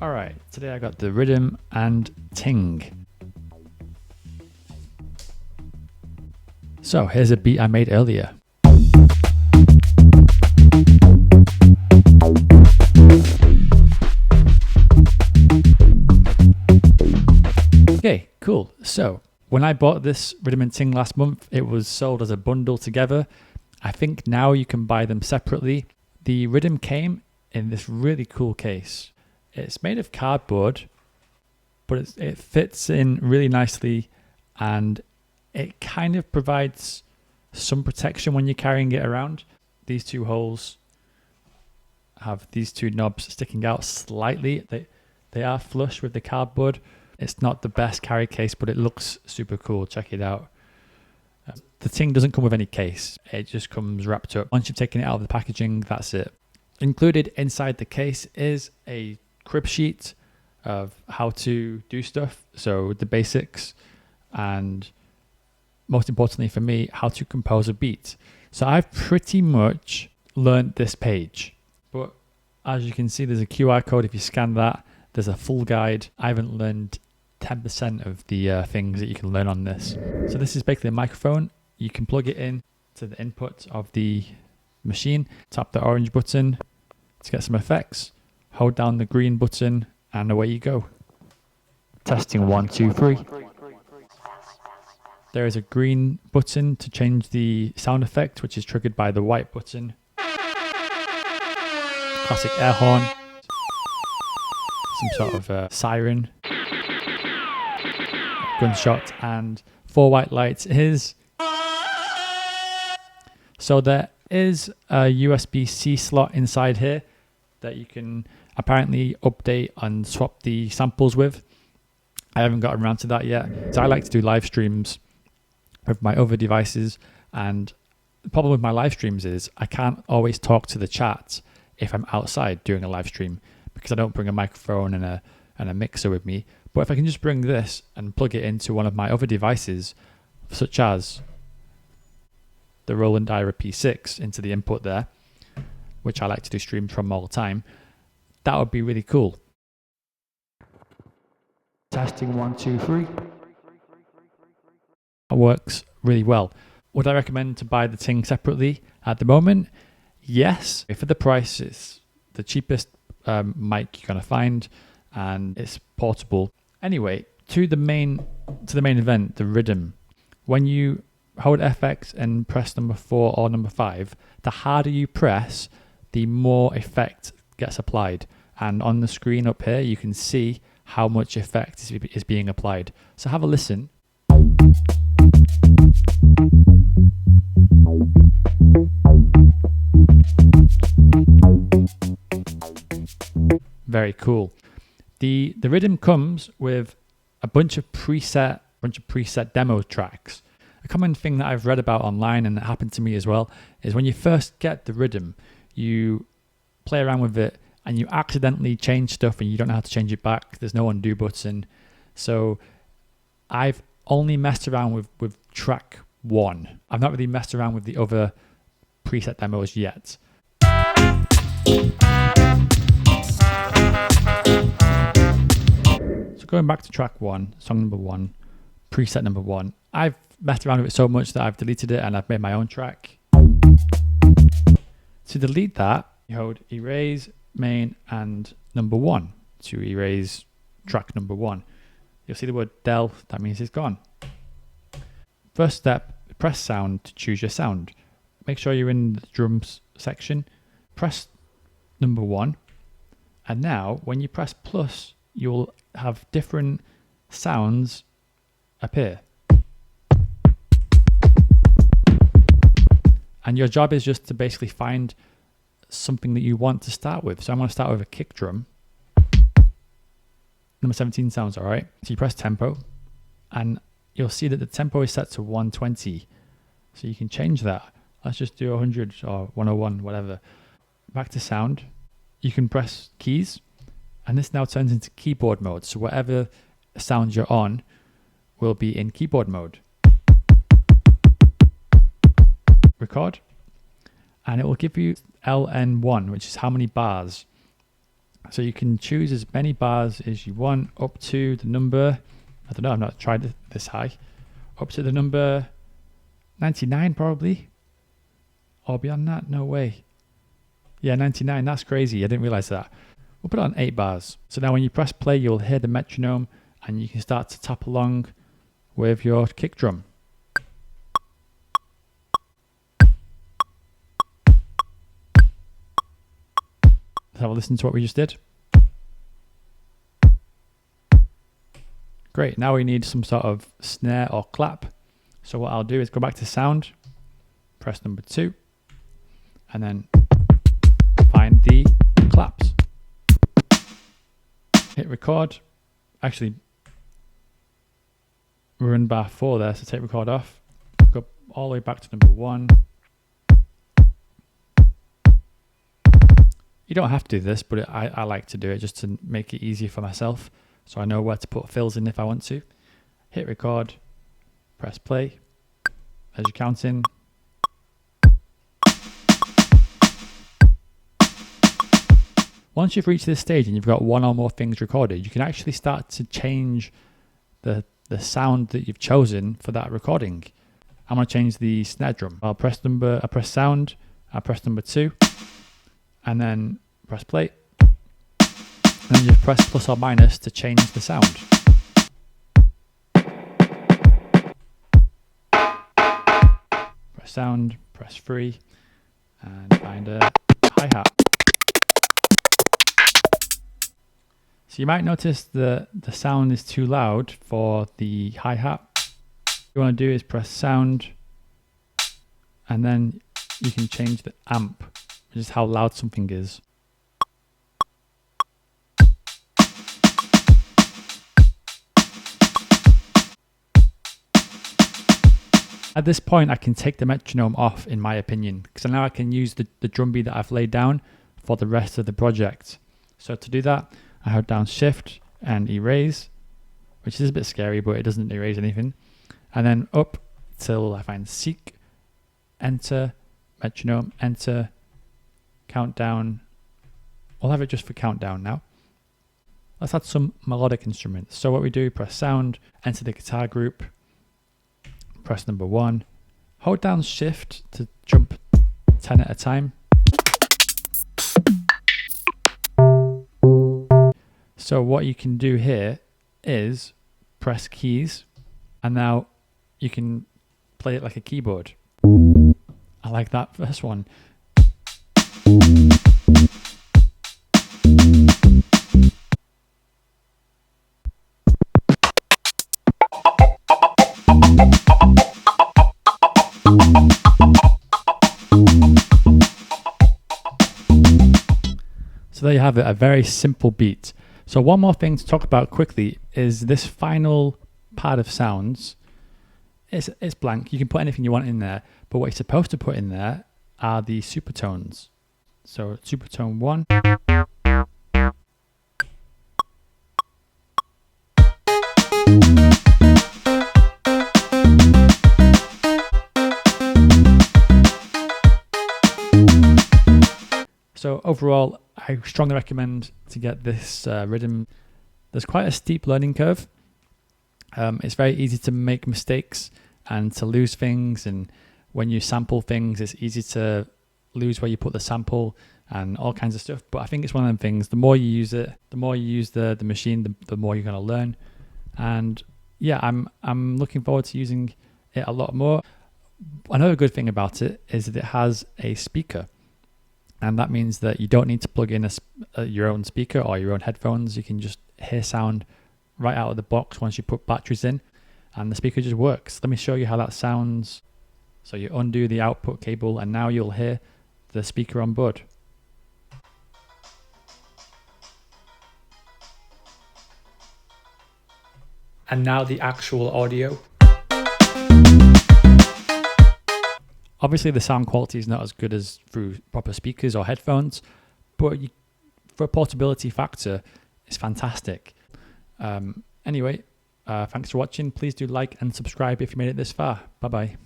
Alright, today I got the Riddim and Ting. So here's a beat I made earlier. Okay, cool. So when I bought this Riddim and Ting last month, it was sold as a bundle together. I think now you can buy them separately. The Riddim came in this really cool case. It's made of cardboard, but it fits in really nicely, and it kind of provides some protection when you're carrying it around. These two holes have these two knobs sticking out slightly. They are flush with the cardboard. It's not the best carry case, but it looks super cool. Check it out. The Ting doesn't come with any case. It just comes wrapped up. Once you've taken it out of the packaging, that's it. Included inside the case is a crib sheet of how to do stuff. So the basics, and most importantly for me, how to compose a beat. So I've pretty much learned this page, but as you can see, there's a QR code. If you scan that, there's a full guide. I haven't learned 10% of the things that you can learn on this. So this is basically a microphone. You can plug it in to the input of the machine, tap the orange button to get some effects, hold down the green button, and away you go. Testing 1, 2, 3. There is a green button to change the sound effect, which is triggered by the white button. Classic air horn. Some sort of siren. Gunshot, and 4 white lights is. So there is a USB-C slot inside here that you can apparently update and swap the samples with. I haven't gotten around to that yet. So I like to do live streams with my other devices, and the problem with my live streams is I can't always talk to the chat if I'm outside doing a live stream, because I don't bring a microphone and a mixer with me. But if I can just bring this and plug it into one of my other devices, such as the Roland Ira P6 into the input there, which I like to do streams from all the time, that would be really cool. Testing 1, 2, 3. That works really well. Would I recommend to buy the Ting separately at the moment? Yes. For the price, it's the cheapest mic you're going to find, and it's portable. Anyway, to the main event, the Riddim. When you hold FX and press number 4 or number 5, the harder you press, the more effect gets applied. And on the screen up here, you can see how much effect is being applied. So have a listen. Very cool. The Riddim comes with a bunch of preset demo tracks. A common thing that I've read about online, and that happened to me as well, is when you first get the Riddim, you play around with it and you accidentally change stuff and you don't know how to change it back. There's no undo button. So I've only messed around with track 1. I've not really messed around with the other preset demos yet. So going back to track 1, song number 1, preset number 1, I've messed around with it so much that I've deleted it and I've made my own track. To delete that, you hold erase, main, and number 1 to erase track number 1. You'll see the word del, that means it's gone. First step, press sound to choose your sound. Make sure you're in the drums section. Press number 1, and now when you press plus, you'll have different sounds appear. And your job is just to basically find something that you want to start with. So I'm going to start with a kick drum. Number 17 sounds all right. So you press tempo, and you'll see that the tempo is set to 120. So you can change that. Let's just do 100 or 101, whatever. Back to sound. You can press keys, and this now turns into keyboard mode. So whatever sound you're on will be in keyboard mode. Record, and it will give you LN1, which is how many bars. So you can choose as many bars as you want up to the number, I don't know, I've not tried it this high, up to the number 99 probably, or beyond that, no way. Yeah, 99, that's crazy, I didn't realize that. We'll put it on 8 bars. So now when you press play, you'll hear the metronome and you can start to tap along with your kick drum. Let's have a listen to what we just did. Great, now we need some sort of snare or clap. So what I'll do is go back to sound, press number 2, and then find the claps. Hit record. Actually, we're in bar 4 there, so take record off. Go all the way back to number 1. You don't have to do this, but I like to do it just to make it easier for myself, so I know where to put fills in if I want to. Hit record, press play, as you count in. Once you've reached this stage and you've got one or more things recorded, you can actually start to change the sound that you've chosen for that recording. I'm going to change the snare drum. I press sound, I press number 2, and then press play. And then you press plus or minus to change the sound. Press sound, press 3, and find a hi-hat. So you might notice that the sound is too loud for the hi-hat. What you want to do is press sound, and then you can change the amp, which is how loud something is. At this point, I can take the metronome off, in my opinion, because now I can use the drum beat that I've laid down for the rest of the project. So to do that, I hold down Shift and Erase, which is a bit scary, but it doesn't erase anything. And then up till I find Seek, Enter, Metronome, Enter, Countdown. I'll have it just for countdown now. Let's add some melodic instruments. So what we do, press sound, enter the guitar group, press number 1, hold down Shift to jump 10 at a time. So what you can do here is press keys, and now you can play it like a keyboard. I like that first one. So there you have it, a very simple beat. So one more thing to talk about quickly is this final part of sounds. It's blank. You can put anything you want in there, but what you're supposed to put in there are the supertones. So supertone 1. So overall, I strongly recommend to get this Riddim. There's quite a steep learning curve. It's very easy to make mistakes and to lose things, and when you sample things, it's easy to lose where you put the sample and all kinds of stuff. But I think it's one of them things, the more you use it, the more you use the machine, the more you're going to learn. And yeah, I'm looking forward to using it a lot more. Another good thing about it is that it has a speaker. And that means that you don't need to plug in your own speaker or your own headphones. You can just hear sound right out of the box once you put batteries in, and the speaker just works. Let me show you how that sounds. So you undo the output cable, and now you'll hear the speaker on board. And now the actual audio. Obviously the sound quality is not as good as through proper speakers or headphones, but for a portability factor, it's fantastic. Anyway, thanks for watching. Please do like and subscribe if you made it this far. Bye bye.